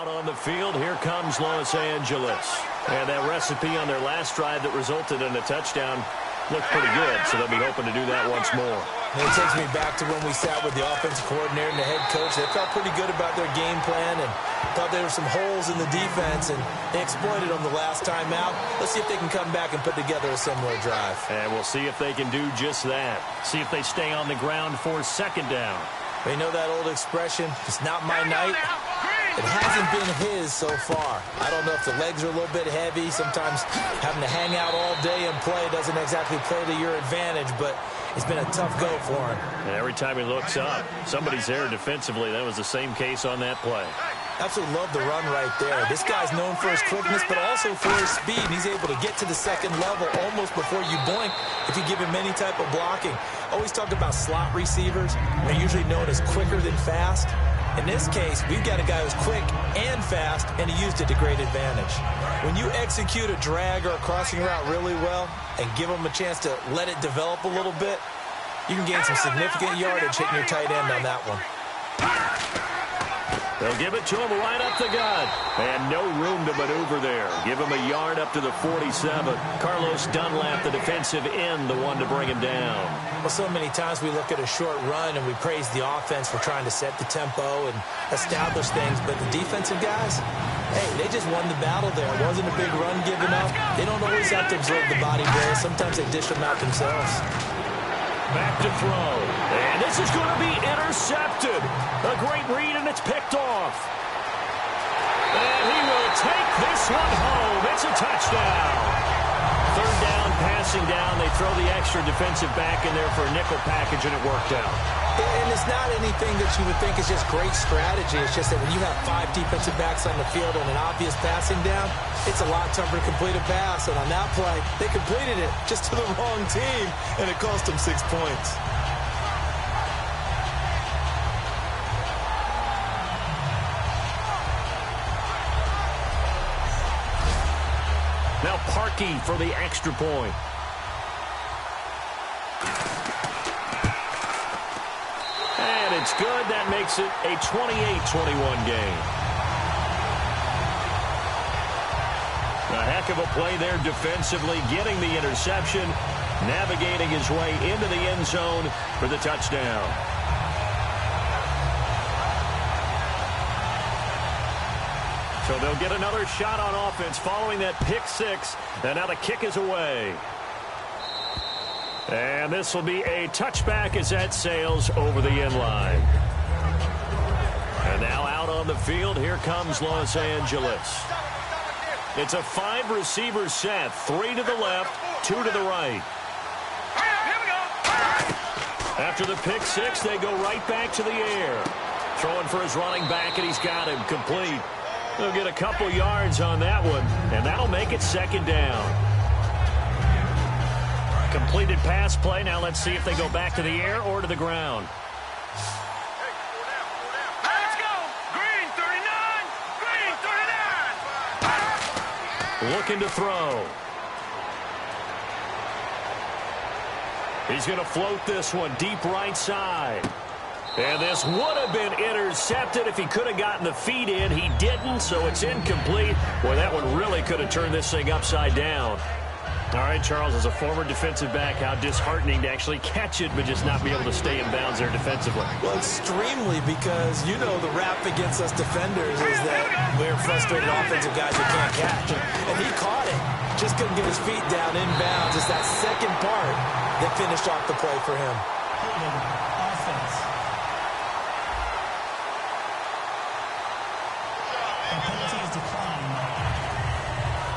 on the field, here comes Los Angeles. And that recipe on their last drive that resulted in a touchdown looked pretty good, so they'll be hoping to do that once more. And it takes me back to when we sat with the offensive coordinator and the head coach. They felt pretty good about their game plan and thought there were some holes in the defense, and they exploited them the last time out. Let's see if they can come back and put together a similar drive. And we'll see if they can do just that. See if they stay on the ground for second down. They know that old expression, it's not my night. It hasn't been his so far. I don't know if the legs are a little bit heavy. Sometimes having to hang out all day and play doesn't exactly play to your advantage, but it's been a tough go for him. And every time he looks up, somebody's there defensively. That was the same case on that play. Absolutely love the run right there. This guy's known for his quickness, but also for his speed. He's able to get to the second level almost before you blink if you give him any type of blocking. Always talk about slot receivers. They're usually known as quicker than fast. In this case, we've got a guy who's quick and fast, and he used it to great advantage. When you execute a drag or a crossing route really well and give him a chance to let it develop a little bit, you can gain some significant yardage hitting your tight end on that one. They'll give it to him right up the gut. And no room to maneuver there. Give him a yard up to the 47. Carlos Dunlap, the defensive end, the one to bring him down. Well, so many times we look at a short run and we praise the offense for trying to set the tempo and establish things. But the defensive guys, hey, they just won the battle there. It wasn't a big run given up. They don't always have to absorb the body blows. Sometimes they dish them out themselves. Back to throw. And this is going to be intercepted. A great read, and it's picked off. And he will take this one home. It's a touchdown. Third down, passing down. They throw the extra defensive back in there for a nickel package, and it worked out. And it's not anything that you would think is just great strategy. It's just that when you have 5 defensive backs on the field and an obvious passing down, it's a lot tougher to complete a pass. And on that play, they completed it just to the wrong team, and it cost them 6 points. Now Parkey for the extra point. And it's good. That makes it a 28-21 game. A heck of a play there defensively, getting the interception, navigating his way into the end zone for the touchdown. So they'll get another shot on offense following that pick six. And now the kick is away. And this will be a touchback as that sails over the end line. And now out on the field, here comes Los Angeles. It's a 5-receiver set. 3 to the left, 2 to the right. After the pick six, they go right back to the air. Throwing for his running back, and he's got him complete. They'll get a couple yards on that one, and that'll make it second down. Completed pass play. Now let's see if they go back to the air or to the ground. Let's go. Green 39. Green 39. Looking to throw. He's going to float this one deep right side. And this would have been intercepted if he could have gotten the feet in. He didn't, so it's incomplete. Boy, that one really could have turned this thing upside down. All right, Charles, as a former defensive back, how disheartening to actually catch it but just not be able to stay in bounds there defensively. Well, extremely, because you know the rap against us defenders is that we're frustrated offensive guys who can't catch. And he caught it. Just couldn't get his feet down in bounds. It's that second part that finished off the play for him. Offense.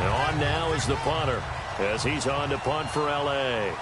And on now is the punter as he's on to punt for L.A.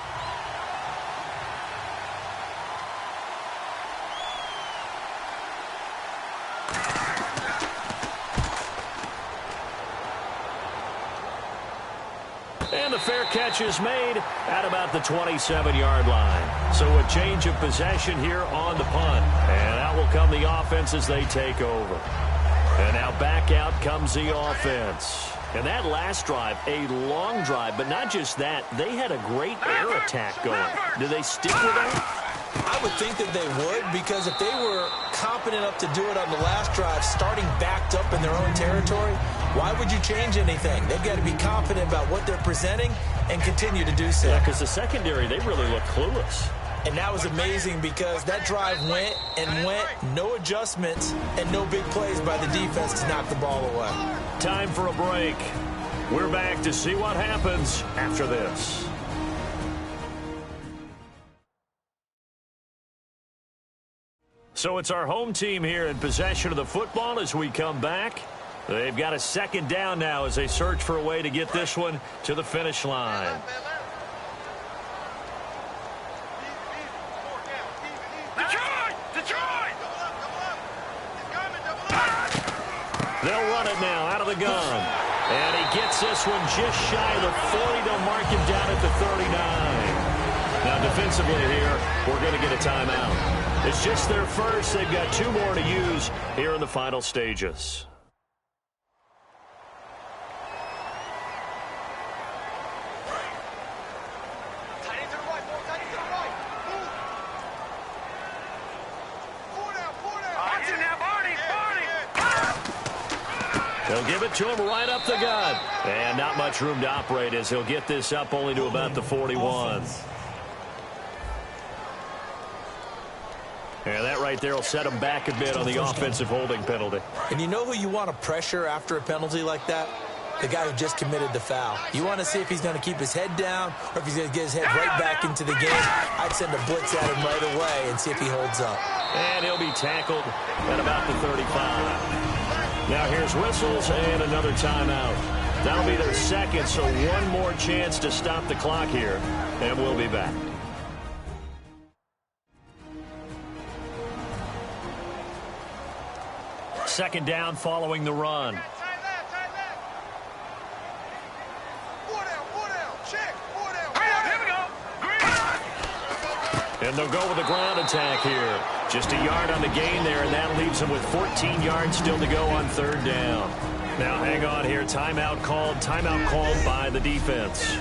And the fair catch is made at about the 27-yard line. So a change of possession here on the punt. And out will come the offense as they take over. And now back out comes the offense. And that last drive, a long drive, but not just that. They had a great air attack going. Do they stick with that? I I would think that they would, because if they were competent enough to do it on the last drive, starting backed up in their own territory, why would you change anything? They've got to be confident about what they're presenting and continue to do so. Yeah, because the secondary, they really look clueless. And that was amazing because that drive went and went, no adjustments and no big plays by the defense to knock the ball away. Time for a break. We're back to see what happens after this. So it's our home team here in possession of the football as we come back. They've got a second down now as they search for a way to get this one to the finish line. They'll run it now out of the gun. And he gets this one just shy of the 40. They'll mark him down at the 39. Now defensively here, we're going to get a timeout. It's just their first. They've got 2 more to use here in the final stages. They'll give it to him right up the gut. And not much room to operate as he'll get this up only to about the 41. And that right there will set him back a bit on the offensive holding penalty. And you know who you want to pressure after a penalty like that? The guy who just committed the foul. You want to see if he's going to keep his head down or if he's going to get his head right back into the game. I'd send a blitz at him right away and see if he holds up. And he'll be tackled at about the 35. Now here's whistles and another timeout. That'll be their second, so one more chance to stop the clock here, and we'll be back. Second down following the run. And they'll go with a ground attack here. Just a yard on the gain there, and that leaves them with 14 yards still to go on third down. Now hang on here. Timeout called by the defense.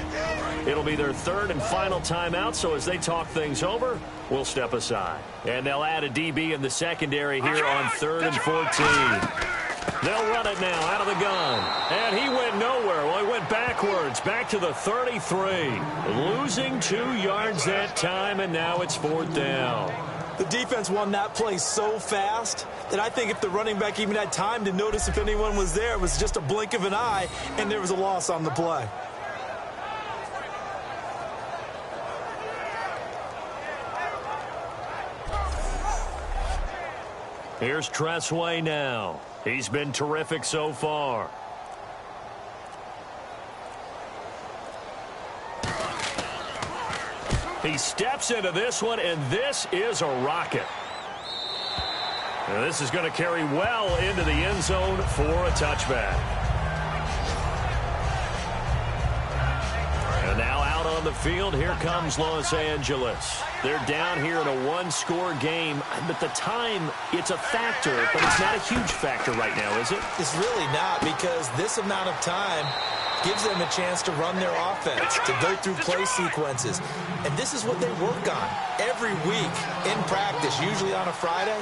It'll be their third and final timeout, so as they talk things over, we'll step aside. And they'll add a DB in the secondary here on 3rd and 14. They'll run it now out of the gun. And he went nowhere. Well, he went backwards, back to the 33. Losing 2 yards that time, and now it's 4th down. The defense won that play so fast that I think if the running back even had time to notice if anyone was there, it was just a blink of an eye, and there was a loss on the play. Here's Tressway now. He's been terrific so far. He steps into this one, and this is a rocket. And this is going to carry well into the end zone for a touchback. And now out on the field, here comes Los Angeles. They're down here in a one-score game, but the time, it's a factor, but it's not a huge factor right now, is it? It's really not, because this amount of time gives them a chance to run their offense, to go through play sequences. And this is what they work on every week in practice, usually on a Friday.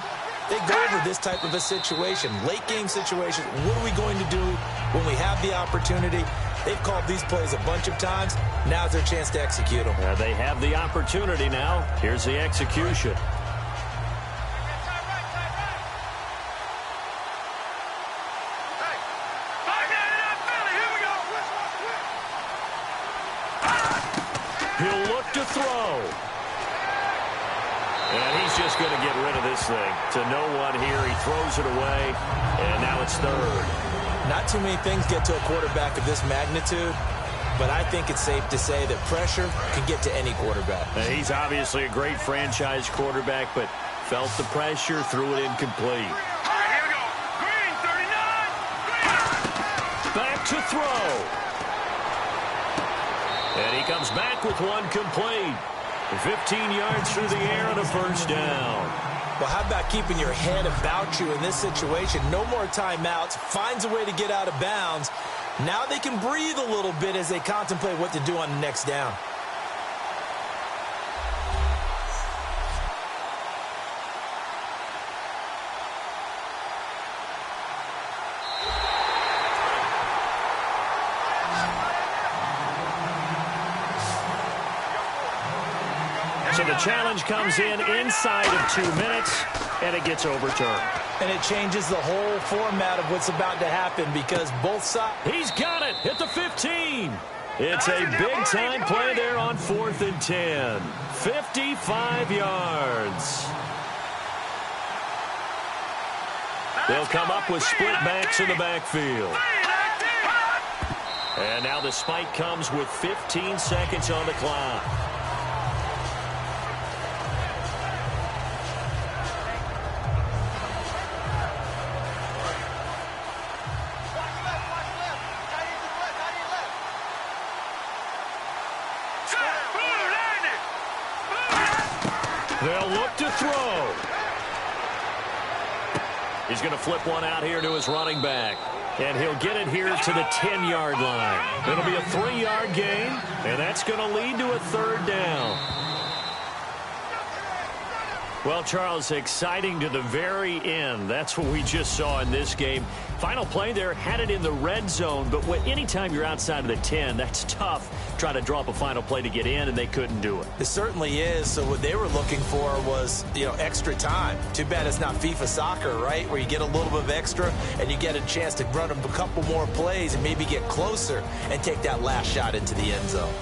They go over this type of a situation, late game situation. What are we going to do when we have the opportunity? They've called these plays a bunch of times. Now's their chance to execute them. They have the opportunity now. Here's the execution. He'll look to throw. And he's just going to get rid of this thing. To no one here. He throws it away. And now it's 3rd. Not too many things get to a quarterback of this magnitude, but I think it's safe to say that pressure can get to any quarterback. He's obviously a great franchise quarterback, but felt the pressure, threw it incomplete. All right, here we go. Green, 39. Green. Back to throw. And he comes back with one complete. 15 yards through the air and a first down. Well, how about keeping your head about you in this situation? No more timeouts. Finds a way to get out of bounds. Now they can breathe a little bit as they contemplate what to do on the next down. So the challenge comes in inside of 2 minutes, and it gets overturned. And it changes the whole format of what's about to happen because both sides... He's got it at the 15. It's a big-time play there on 4th and 10. 55 yards. They'll come up with split backs in the backfield. And now the spike comes with 15 seconds on the clock. They'll look to throw. He's going to flip one out here to his running back. And he'll get it here to the 10-yard line. It'll be a 3-yard gain, and that's going to lead to a 3rd down. Well, Charles, exciting to the very end. That's what we just saw in this game. Final play there, had it in the red zone, but anytime you're outside of the 10, that's tough. Trying to draw up a final play to get in, and they couldn't do it. It certainly is. So what they were looking for was, extra time. Too bad it's not FIFA soccer, right, where you get a little bit of extra and you get a chance to run a couple more plays and maybe get closer and take that last shot into the end zone.